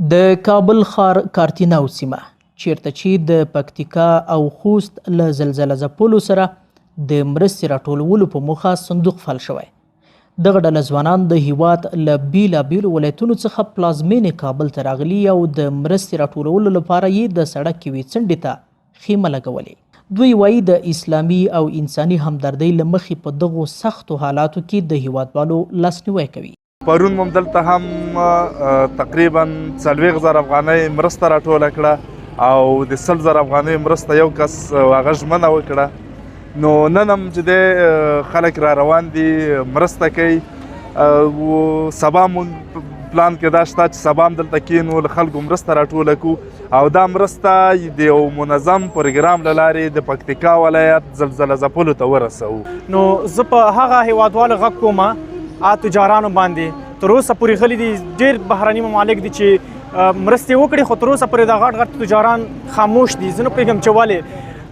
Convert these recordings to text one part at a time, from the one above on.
د کابل ښار کارتیناو سیمه چیرته چې د پکتیکا او خوست له زلزله ځپلو سره د مرستې راټولولو په موخه صندوق فعال شوی. دغه ډله ځوانان د هیواد له بیلابیلو ولایتونو څخه پلازمینې کابل ته راغلي او د مرستې راټولولو لپاره یې د سړک یوې څنډې ته خیمه لګولې. دوی وایي د اسلامي او انساني همدردۍ له مخې په دغو سختو حالاتو کې د هیوادوالو لاسنیوی کوي. پرون مو دلته هم تقریبا 40,000 افغانۍ مرسته راټوله کړه او د 100,000 افغانۍ مرسته یو کس هغه ژمنه وکړه. نو نن هم چې دی خلک را روان دي مرسته کوي. سبا مونږ پلان کې دا شته چې سبا هم دلته کینو له خلکو مرسته راټوله کړو او دا مرسته د یو منظم پروګرام له لارې د پکتیکا ولایت زلزله ځپلو ته ورسوو. نو زه په هغه هیوادوالو غږ کوم تجارانو باندې تر اوسه پورې غلي دي. ډېر بهرني ممالک دي چې مرستې وکړي خو تر اوسه پورې دا غټ غټ تجاران خاموش دي. زه نه پوهېږم چې ولې.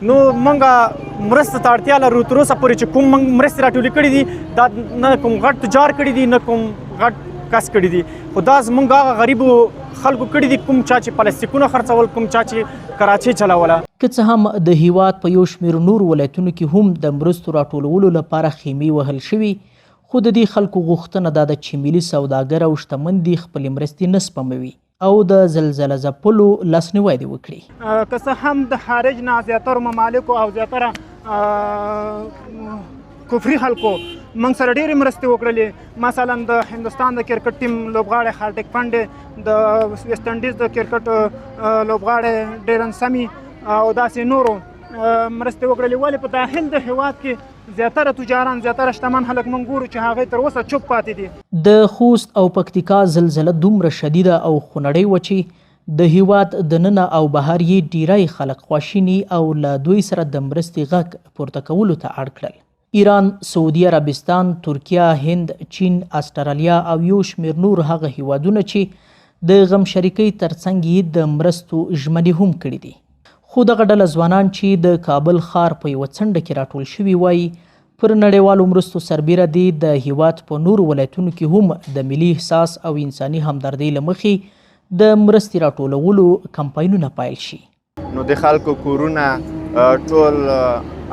نو موږ مرسته ته اړتیا لرو. تر اوسه پورې چې کوم موږ مرستې راټولې کړي دي دا نه کوم غټ تجار کړي دي نه کوم غټ کس کړي دي، خو دا زموږ هغه غریبو خلکو کړي دي کوم چا چې پلاستیکونه خرڅول، کوم چا چې کراچۍ چلوله. که څه هم د هیواد په یو شمېر نورو ولایتونو کې هم د مرستو راټولولو لپاره خیمې وهل شوي، خو د دې خلکو غوښتنه دا ده چې ملي سوداګر او شتمن دي خپلې مرستې نه سپموي او د زلزله ځپلو لاسنیوی دې وکړي. که څه هم د خارج نه زیاترو ممالکو او زیاتره کفري خلکو موږ سره ډېرې مرستې وکړلې. مثلا د هندوستان د کرکټ ټیم لوبغاړی هارډک پانډې، د ویسټ انډیز د کرکټ لوبغاړی ډیرن سمی او داسې نورو مرستې وکړلې. ولې په داخل د هیواد کې زیاتره تجاران، زیاتره شتمن خلک موږ ګورو چې هغې تر اوسه چوپ پاتې دي. د خوست او پکتیکا زلزله دومره شدیده او خونړۍ وه چې د هیواد دننه او بهر یې ډیری خلک خواشیني او له دوی سره د مرستې غږ پورته کولو ته اړ کړل. ایران، سعودي عربستان، ترکیه، هند، چین، استرالیا او یو شمېر نور هغه هیوادونه چې د غم شریکۍ ترڅنګ یې د مرستو ژمنې هم کړي دي. خو دغه ډله ځوانان چې د کابل ښار په یوه څنډه کې راټول شوي وایي پر نړیوالو مرستو سربیره دي د هیواد په نورو ولایتونو کې هم د ملي احساس او انساني همدردۍ له مخې د مرستې راټولولو کمپاینونه پیل شي. نو د خلکو کورونه ټول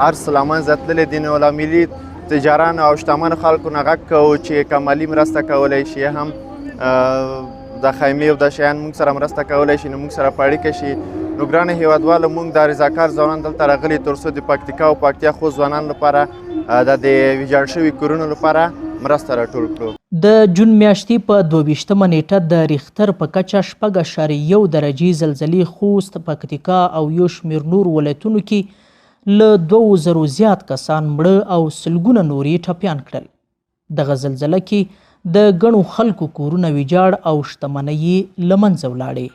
ارس له منځه تللی دي. نو له ملي تجارانو او شتمنو خلکو نه غږ کوو چې که مالي مرسته کولی شي هم د خیمې او د شیان موږ سره مرسته کولی شي نو موږ سره په اړیکه شي. نو ګرانه هیوادوالو موږ د رضاکار ځوانان دلته راغلي تر څو د پکتیکا او پکتیا خوست ځوانانو لپاره د ویجاړ شوي کورونو لپاره مرسته راټول کړو. د جون میاشتې په 22مه نیټه د ریختر په کچه 6.1 درجې زلزلې خوست، پکتیکا او یو شمېر نور ولایتونو کې له 2000 زیات کسان مړه او سلګونه نور یې ټپیان کړل. دغه زلزله کې د ګڼو خلکو کورونه ویجاړ او شتمنۍ یې له منځه ولاړې.